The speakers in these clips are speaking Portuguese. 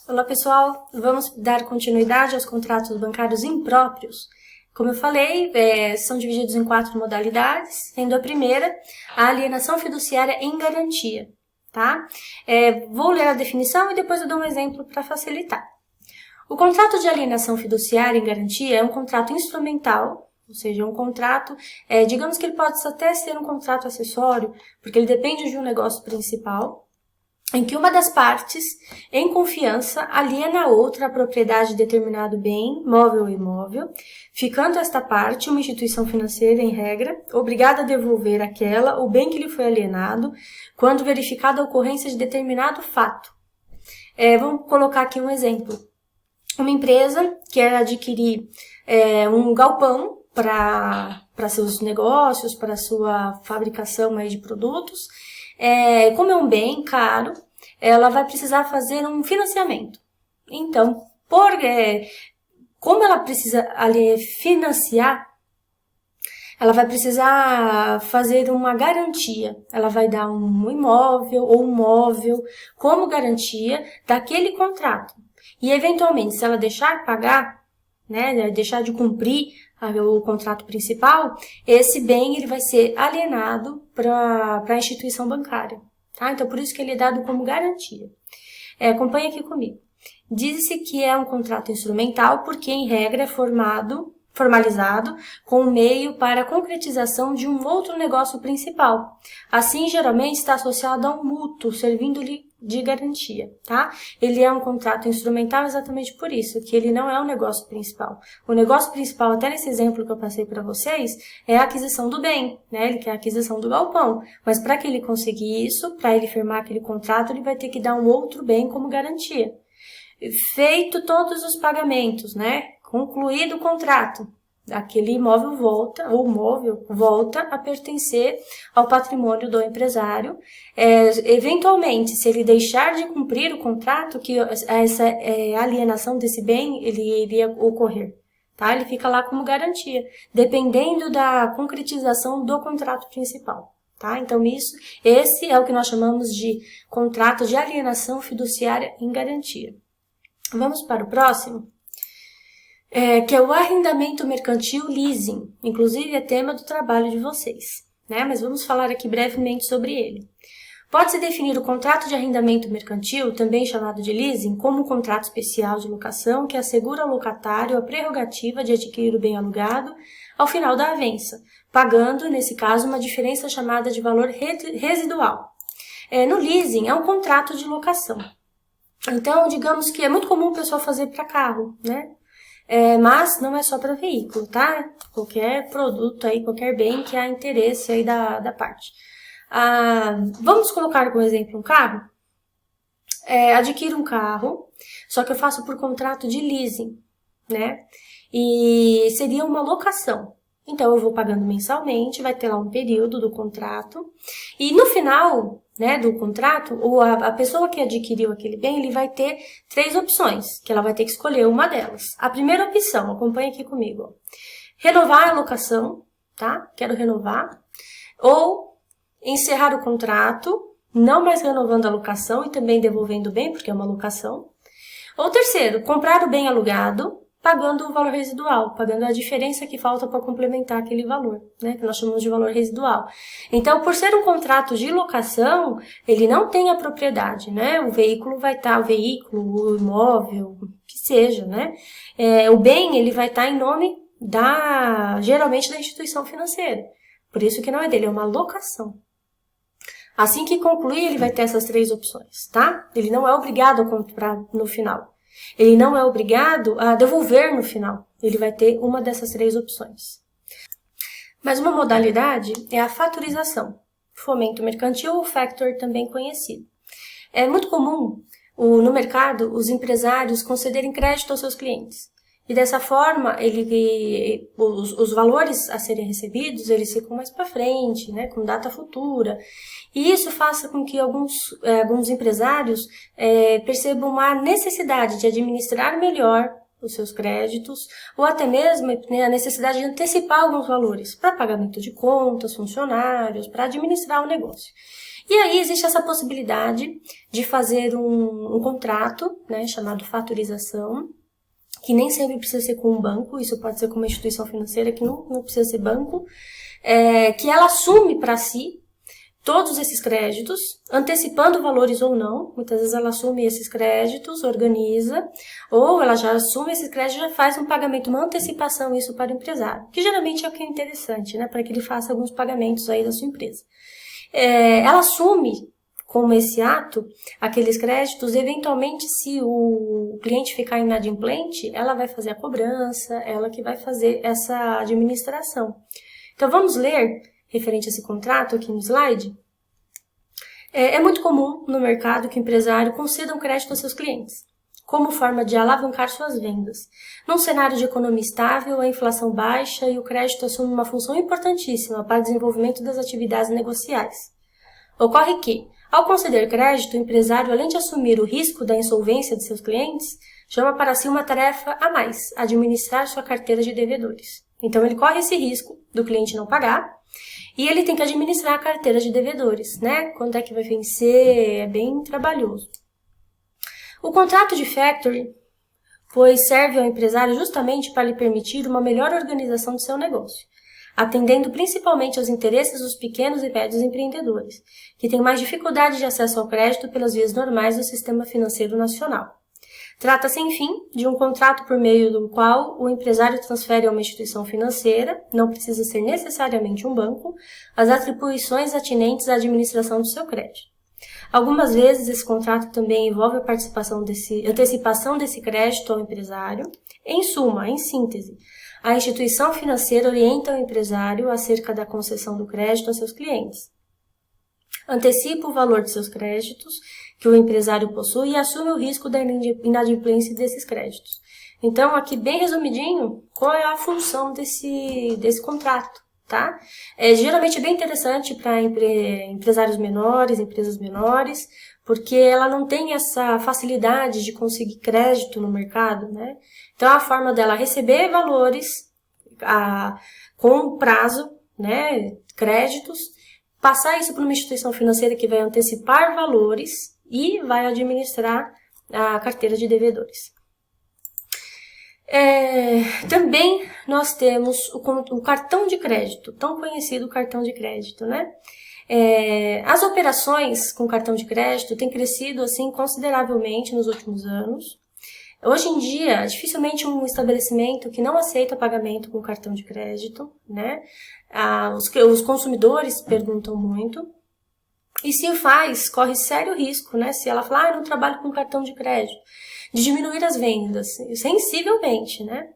Olá pessoal, vamos dar continuidade aos contratos bancários impróprios. Como eu falei, são divididos em 4 modalidades, sendo a primeira a alienação fiduciária em garantia. Tá? Vou ler a definição e depois eu dou um exemplo para facilitar. O contrato de alienação fiduciária em garantia é um contrato instrumental, ou seja, um contrato, digamos que ele pode até ser um contrato acessório, porque ele depende de um negócio principal, em que uma das partes, em confiança, aliena a outra a propriedade de determinado bem, móvel ou imóvel, ficando esta parte, uma instituição financeira, em regra, obrigada a devolver àquela o bem que lhe foi alienado, quando verificada a ocorrência de determinado fato. Vamos colocar aqui um exemplo. Uma empresa quer adquirir um galpão para seus negócios, para sua fabricação aí de produtos. Como é um bem caro, ela vai precisar fazer um financiamento. Então, como ela precisa financiar, ela vai precisar fazer uma garantia. Ela vai dar um imóvel ou um móvel como garantia daquele contrato. E, eventualmente, se ela deixar pagar, né, deixar de cumprir o contrato principal, esse bem ele vai ser alienado para a instituição bancária. Tá? Então, por isso que ele é dado como garantia. Acompanhe aqui comigo. Diz-se que é um contrato instrumental porque, em regra, é formalizado com um meio para a concretização de um outro negócio principal. Assim, geralmente, está associado a um mútuo, servindo-lhe de garantia, tá? Ele é um contrato instrumental exatamente por isso, que ele não é o negócio principal. O negócio principal, até nesse exemplo que eu passei para vocês, é a aquisição do bem, né? Ele quer a aquisição do galpão. Mas para que ele conseguir isso, para ele firmar aquele contrato, ele vai ter que dar um outro bem como garantia. Feito todos os pagamentos, né? Concluído o contrato, aquele imóvel volta a pertencer ao patrimônio do empresário. Eventualmente, se ele deixar de cumprir o contrato, que essa alienação desse bem ele iria ocorrer. Tá? Ele fica lá como garantia, dependendo da concretização do contrato principal. Tá? Então, esse é o que nós chamamos de contrato de alienação fiduciária em garantia. Vamos para o próximo, que é o arrendamento mercantil leasing. Inclusive, é tema do trabalho de vocês, né? Mas vamos falar aqui brevemente sobre ele. Pode-se definir o contrato de arrendamento mercantil, também chamado de leasing, como um contrato especial de locação que assegura ao locatário a prerrogativa de adquirir o bem alugado ao final da avença, pagando, nesse caso, uma diferença chamada de valor residual. No leasing, é um contrato de locação. Então, digamos que é muito comum o pessoal fazer para carro, né? Mas não é só para veículo, tá? Qualquer produto aí, qualquer bem que há interesse aí da parte. Vamos colocar como exemplo um carro? Adquiro um carro, só que eu faço por contrato de leasing, né? E seria uma locação. Então, eu vou pagando mensalmente, vai ter lá um período do contrato. E no final, né, do contrato, a pessoa que adquiriu aquele bem, ele vai ter 3 opções, que ela vai ter que escolher uma delas. A primeira opção, acompanha aqui comigo, ó. Renovar a locação, tá? Quero renovar. Ou encerrar o contrato, não mais renovando a locação e também devolvendo o bem, porque é uma locação. Ou terceiro, comprar o bem alugado, pagando o valor residual, pagando a diferença que falta para complementar aquele valor, né, que nós chamamos de valor residual. Então, por ser um contrato de locação, ele não tem a propriedade, né, o veículo, o imóvel, que seja, né, o bem, ele vai estar em nome geralmente da instituição financeira, por isso que não é dele, é uma locação. Assim que concluir, ele vai ter essas 3 opções, tá? Ele não é obrigado a comprar no final. Ele não é obrigado a devolver no final. Ele vai ter uma dessas 3 opções. Mas uma modalidade é a fatorização, fomento mercantil ou factor também conhecido. É muito comum no mercado os empresários concederem crédito aos seus clientes. E dessa forma, os valores a serem recebidos, eles ficam mais para frente, né, com data futura. E isso faça com que alguns empresários percebam uma necessidade de administrar melhor os seus créditos, ou até mesmo, né, a necessidade de antecipar alguns valores para pagamento de contas, funcionários, para administrar o negócio. E aí existe essa possibilidade de fazer um contrato, né, chamado fatorização, que nem sempre precisa ser com um banco, isso pode ser com uma instituição financeira que não precisa ser banco, que ela assume para si todos esses créditos, antecipando valores ou não. Muitas vezes ela assume esses créditos, organiza, ou ela já assume esses créditos e já faz um pagamento, uma antecipação isso para o empresário, que geralmente é o que é interessante, né, para que ele faça alguns pagamentos aí da sua empresa. Ela assume como esse ato, aqueles créditos, eventualmente se o cliente ficar inadimplente, ela vai fazer a cobrança, ela que vai fazer essa administração. Então vamos ler, referente a esse contrato aqui no slide. É muito comum no mercado que o empresário conceda um crédito aos seus clientes, como forma de alavancar suas vendas. Num cenário de economia estável, a inflação baixa e o crédito assume uma função importantíssima para o desenvolvimento das atividades negociais. Ocorre que, ao conceder crédito, o empresário, além de assumir o risco da insolvência de seus clientes, chama para si uma tarefa a mais, administrar sua carteira de devedores. Então, ele corre esse risco do cliente não pagar e ele tem que administrar a carteira de devedores, né? Quando é que vai vencer? É bem trabalhoso. O contrato de factoring, pois serve ao empresário justamente para lhe permitir uma melhor organização do seu negócio, atendendo principalmente aos interesses dos pequenos e médios empreendedores, que têm mais dificuldade de acesso ao crédito pelas vias normais do sistema financeiro nacional. Trata-se, enfim, de um contrato por meio do qual o empresário transfere a uma instituição financeira, não precisa ser necessariamente um banco, as atribuições atinentes à administração do seu crédito. Algumas vezes esse contrato também envolve a antecipação desse crédito ao empresário. Em suma, em síntese, a instituição financeira orienta o empresário acerca da concessão do crédito aos seus clientes. Antecipa o valor de seus créditos que o empresário possui e assume o risco da inadimplência desses créditos. Então, aqui bem resumidinho, qual é a função desse contrato, tá? Geralmente é bem interessante para empresários menores, empresas menores, porque ela não tem essa facilidade de conseguir crédito no mercado, né? Então, a forma dela receber valores com prazo, né, créditos, passar isso para uma instituição financeira que vai antecipar valores e vai administrar a carteira de devedores. Também nós temos o cartão de crédito, tão conhecido cartão de crédito, né? As operações com cartão de crédito têm crescido assim consideravelmente nos últimos anos. Hoje em dia, dificilmente um estabelecimento que não aceita pagamento com cartão de crédito, né? Os consumidores perguntam muito. E se faz, corre sério risco, né? Se ela falar, eu não trabalho com cartão de crédito, de diminuir as vendas, sensivelmente, né?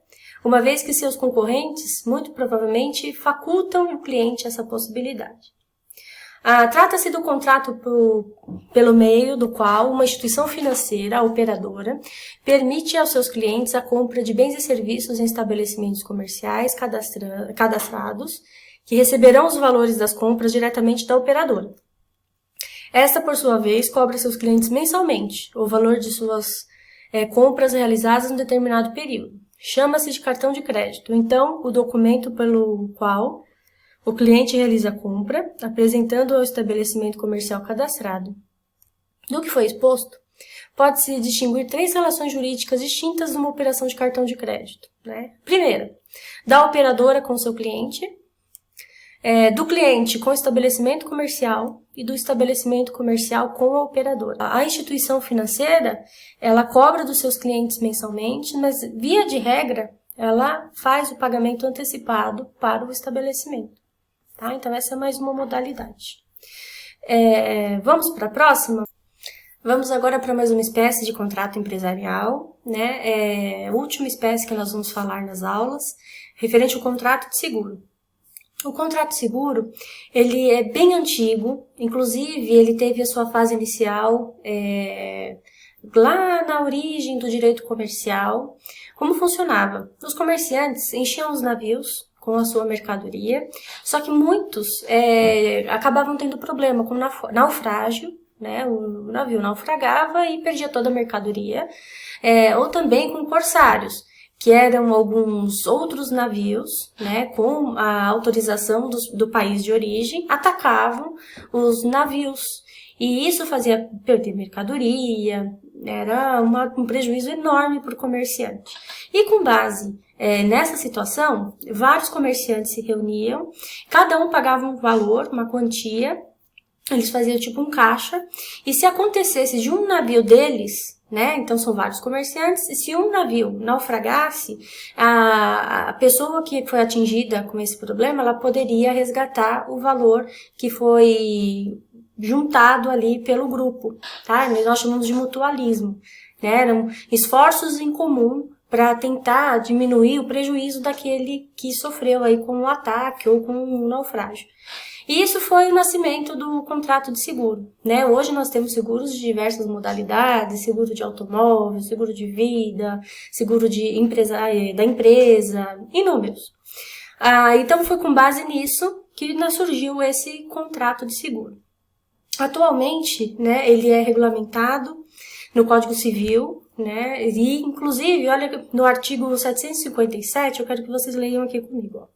Uma vez que seus concorrentes, muito provavelmente, facultam o cliente essa possibilidade. Trata-se do contrato pelo meio do qual uma instituição financeira, a operadora, permite aos seus clientes a compra de bens e serviços em estabelecimentos comerciais cadastrados, que receberão os valores das compras diretamente da operadora. Esta, por sua vez, cobra seus clientes mensalmente o valor de suas compras realizadas em um determinado período. Chama-se de cartão de crédito. Então, o documento pelo qual o cliente realiza a compra, apresentando ao estabelecimento comercial cadastrado. Do que foi exposto, pode-se distinguir 3 relações jurídicas distintas numa operação de cartão de crédito, né? Primeira, da operadora com seu cliente, do cliente com o estabelecimento comercial e do estabelecimento comercial com a operadora. A instituição financeira, ela cobra dos seus clientes mensalmente, mas via de regra, ela faz o pagamento antecipado para o estabelecimento. Tá? Então, essa é mais uma modalidade. Vamos para a próxima? Vamos agora para mais uma espécie de contrato empresarial, né? A última espécie que nós vamos falar nas aulas, referente ao contrato de seguro. O contrato de seguro, ele é bem antigo, inclusive ele teve a sua fase inicial lá na origem do direito comercial. Como funcionava? Os comerciantes enchiam os navios com a sua mercadoria, só que muitos acabavam tendo problema com naufrágio, né? O navio naufragava e perdia toda a mercadoria, ou também com corsários, que eram alguns outros navios, né, com a autorização do país de origem, atacavam os navios E isso fazia perder mercadoria, era um prejuízo enorme para o comerciante. E com base nessa situação, vários comerciantes se reuniam, cada um pagava um valor, uma quantia, eles faziam tipo um caixa, e se acontecesse de um navio deles, né, então são vários comerciantes, e se um navio naufragasse, a pessoa que foi atingida com esse problema, ela poderia resgatar o valor que foi juntado ali pelo grupo, tá? Nós chamamos de mutualismo, né? Eram esforços em comum para tentar diminuir o prejuízo daquele que sofreu aí com o ataque ou com o naufrágio. E isso foi o nascimento do contrato de seguro, né? Hoje nós temos seguros de diversas modalidades, seguro de automóvel, seguro de vida, seguro de da empresa, inúmeros. Então foi com base nisso que surgiu esse contrato de seguro. Atualmente, né, ele é regulamentado no Código Civil, né, e inclusive, olha, no artigo 757, eu quero que vocês leiam aqui comigo, ó.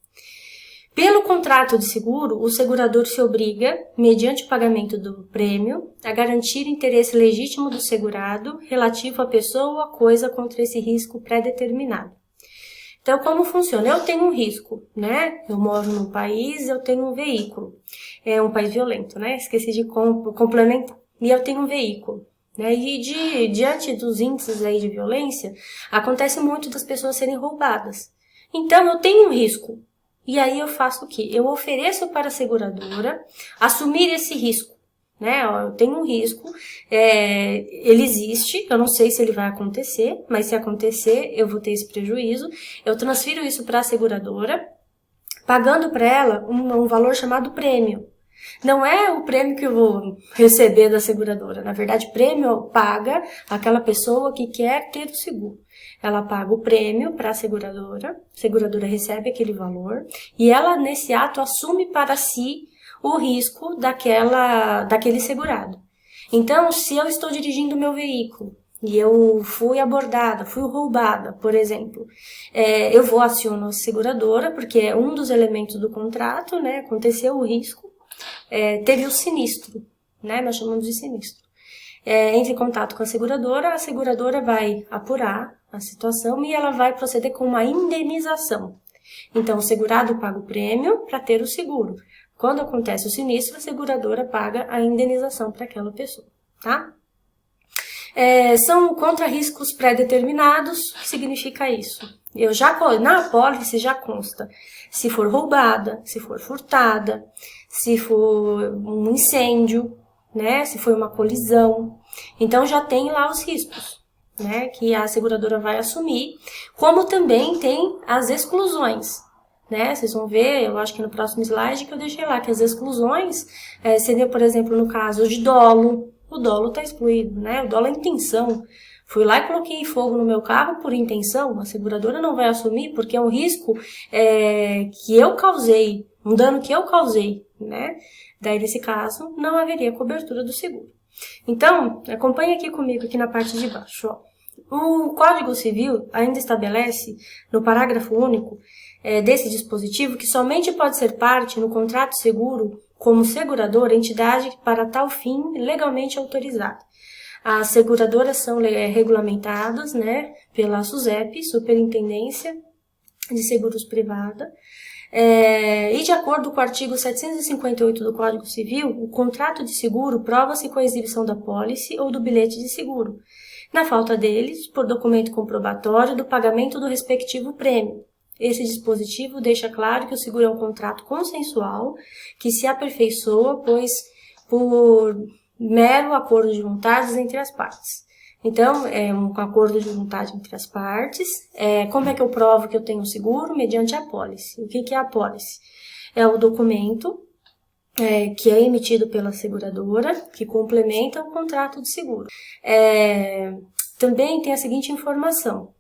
Pelo contrato de seguro, o segurador se obriga, mediante o pagamento do prêmio, a garantir o interesse legítimo do segurado relativo à pessoa ou à coisa contra esse risco pré-determinado. Então, como funciona? Eu tenho um risco, né? Eu moro num país, eu tenho um veículo. É um país violento, né? Esqueci de complementar. E eu tenho um veículo, né? E diante dos índices aí de violência, acontece muito das pessoas serem roubadas. Então, eu tenho um risco. E aí eu faço o quê? Eu ofereço para a seguradora assumir esse risco. Né? Eu tenho um risco, ele existe, eu não sei se ele vai acontecer, mas se acontecer, eu vou ter esse prejuízo. Eu transfiro isso para a seguradora, pagando para ela um valor chamado prêmio. Não é o prêmio que eu vou receber da seguradora. Na verdade, prêmio paga aquela pessoa que quer ter o seguro. Ela paga o prêmio para a seguradora recebe aquele valor e ela, nesse ato, assume para si o risco daquele segurado. Então, se eu estou dirigindo meu veículo e eu fui abordada, fui roubada, por exemplo, eu vou acionar a seguradora, porque é um dos elementos do contrato, né? Aconteceu o risco, teve o sinistro, né? Nós chamamos de sinistro. Entre em contato com a seguradora vai apurar a situação e ela vai proceder com uma indenização. Então, o segurado paga o prêmio para ter o seguro. Quando acontece o sinistro, a seguradora paga a indenização para aquela pessoa, tá? São contra-riscos pré-determinados. O que significa isso? Na apólice já consta se for roubada, se for furtada, se for um incêndio, né? Se foi uma colisão. Então já tem lá os riscos, né? Que a seguradora vai assumir, como também tem as exclusões. Né? Vocês vão ver, eu acho que no próximo slide que eu deixei lá, que as exclusões seria, por exemplo, no caso de dolo. O dolo está excluído, né? O dolo é intenção. Fui lá e coloquei fogo no meu carro por intenção, a seguradora não vai assumir porque é um risco que eu causei, um dano que eu causei, né? Daí, nesse caso, não haveria cobertura do seguro. Então, acompanhe aqui comigo, aqui na parte de baixo, ó. O Código Civil ainda estabelece, no parágrafo único desse dispositivo, que somente pode ser parte no contrato seguro como seguradora entidade para tal fim legalmente autorizada. As seguradoras são regulamentadas, né, pela SUSEP, Superintendência de Seguros Privada, e de acordo com o artigo 758 do Código Civil, o contrato de seguro prova-se com a exibição da pólice ou do bilhete de seguro. Na falta deles, por documento comprobatório do pagamento do respectivo prêmio. Esse dispositivo deixa claro que o seguro é um contrato consensual que se aperfeiçoa, pois por mero acordo de vontades entre as partes. Então, é um acordo de vontade entre as partes. Como é que eu provo que eu tenho seguro? Mediante a apólice. O que é a apólice? É o documento que é emitido pela seguradora, que complementa o contrato de seguro. Também tem a seguinte informação.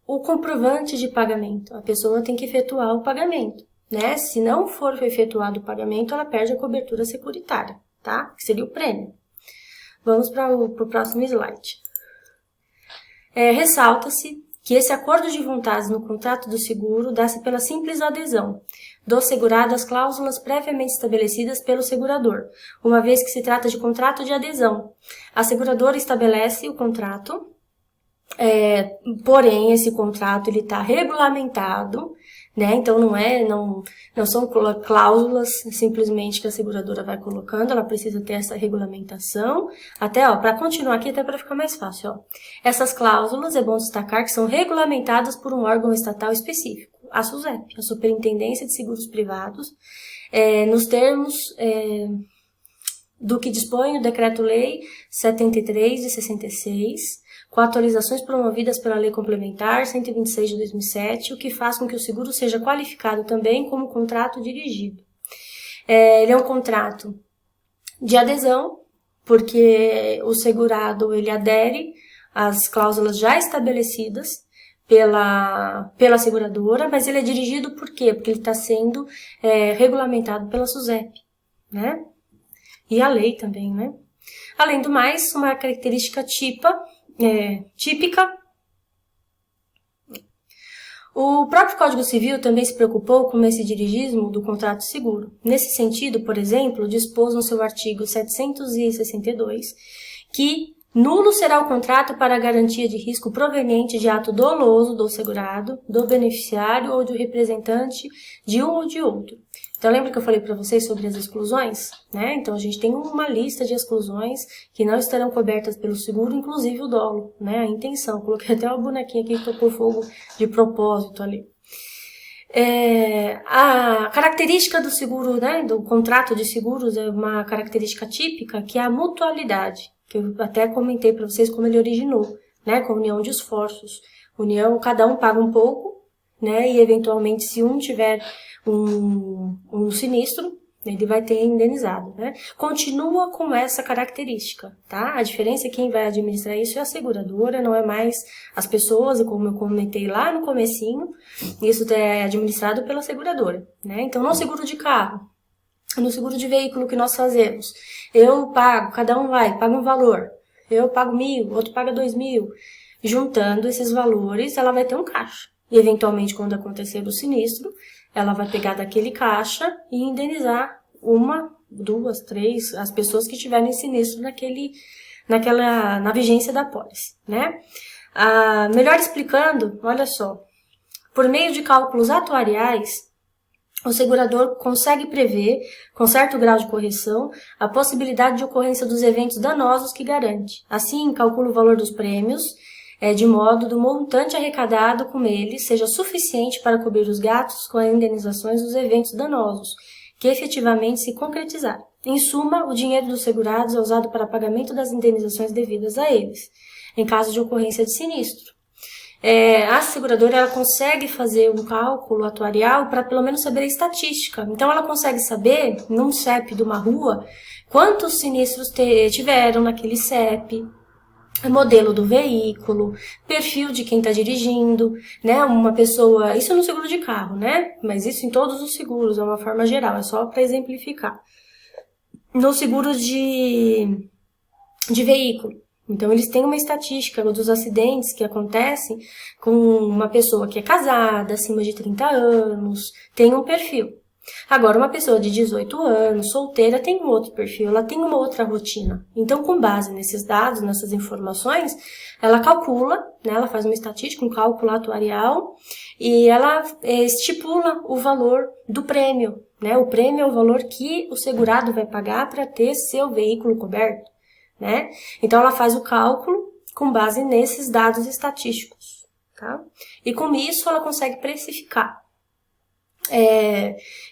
O comprovante de pagamento. A pessoa tem que efetuar o pagamento, né? Se não for efetuado o pagamento, ela perde a cobertura securitária, tá? Que seria o prêmio. Vamos para o próximo slide. Ressalta-se que esse acordo de vontades no contrato do seguro dá-se pela simples adesão do segurado às cláusulas previamente estabelecidas pelo segurador, uma vez que se trata de contrato de adesão. A seguradora estabelece o contrato, porém esse contrato ele está regulamentado, né? Então não são cláusulas simplesmente que a seguradora vai colocando, ela precisa ter essa regulamentação. Até, para continuar aqui, até para ficar mais fácil, Essas cláusulas, é bom destacar que são regulamentadas por um órgão estatal específico, a SUSEP, a Superintendência de Seguros Privados, nos termos do que dispõe o Decreto-Lei 73 de 66, com atualizações promovidas pela Lei Complementar 126 de 2007, o que faz com que o seguro seja qualificado também como contrato dirigido. Ele é um contrato de adesão, porque o segurado ele adere às cláusulas já estabelecidas pela seguradora, mas ele é dirigido por quê? Porque ele está sendo regulamentado pela SUSEP, né? E a lei também, né? Além do mais, uma característica típica. O próprio Código Civil também se preocupou com esse dirigismo do contrato seguro. Nesse sentido, por exemplo, dispôs no seu artigo 762 que nulo será o contrato para garantia de risco proveniente de ato doloso do segurado, do beneficiário ou do representante de um ou de outro. Então, lembra que eu falei para vocês sobre as exclusões? Né? Então, a gente tem uma lista de exclusões que não estarão cobertas pelo seguro, inclusive o dolo, né? A intenção. Coloquei até uma bonequinha aqui que tocou fogo de propósito ali. A característica do seguro, né, do contrato de seguros é uma característica típica, que é a mutualidade, que eu até comentei para vocês como ele originou, né, com a união de esforços. Cada um paga um pouco, né, e eventualmente se um tiver um sinistro, ele vai ter indenizado, né? Continua com essa característica, tá? A diferença é que quem vai administrar isso é a seguradora, não é mais as pessoas, e como eu comentei lá no comecinho, isso é administrado pela seguradora, né? Então, no seguro de carro, no seguro de veículo que nós fazemos, eu pago, cada um paga um valor, eu pago 1.000, outro paga 2.000, juntando esses valores, ela vai ter um caixa. E, eventualmente, quando acontecer o sinistro, ela vai pegar daquele caixa e indenizar 1, 2, 3, as pessoas que tiverem sinistro na vigência da pólice, né? Melhor explicando, olha só, por meio de cálculos atuariais, o segurador consegue prever, com certo grau de correção, a possibilidade de ocorrência dos eventos danosos que garante. Assim, calcula o valor dos prêmios, de modo do montante arrecadado com eles seja suficiente para cobrir os gastos com as indenizações dos eventos danosos, que efetivamente se concretizarem. Em suma, o dinheiro dos segurados é usado para pagamento das indenizações devidas a eles, em caso de ocorrência de sinistro. A seguradora ela consegue fazer um cálculo atuarial para pelo menos saber a estatística. Então, ela consegue saber, num CEP de uma rua, quantos sinistros tiveram naquele CEP, modelo do veículo, perfil de quem está dirigindo, né? Uma pessoa, isso no seguro de carro, né? Mas isso em todos os seguros, é uma forma geral, é só para exemplificar. No seguro de veículo, então eles têm uma estatística dos acidentes que acontecem com uma pessoa que é casada, acima de 30 anos, tem um perfil. Agora, uma pessoa de 18 anos, solteira, tem um outro perfil, ela tem uma outra rotina. Então, com base nesses dados, nessas informações, ela calcula, né, ela faz uma estatística, um cálculo atuarial, e ela estipula o valor do prêmio, né? O prêmio é o valor que o segurado vai pagar para ter seu veículo coberto, né? Então, ela faz o cálculo com base nesses dados estatísticos, tá? E com isso, ela consegue precificar.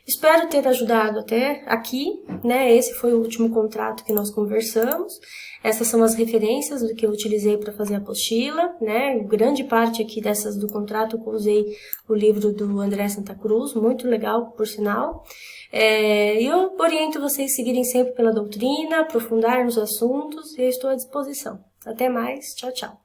Espero ter ajudado até aqui, né? Esse foi o último contrato que nós conversamos. Essas são as referências do que eu utilizei para fazer a apostila, né? Grande parte aqui dessas do contrato eu usei o livro do André Santa Cruz, muito legal, por sinal. E eu oriento vocês a seguirem sempre pela doutrina, aprofundar nos assuntos, e eu estou à disposição. Até mais, tchau, tchau.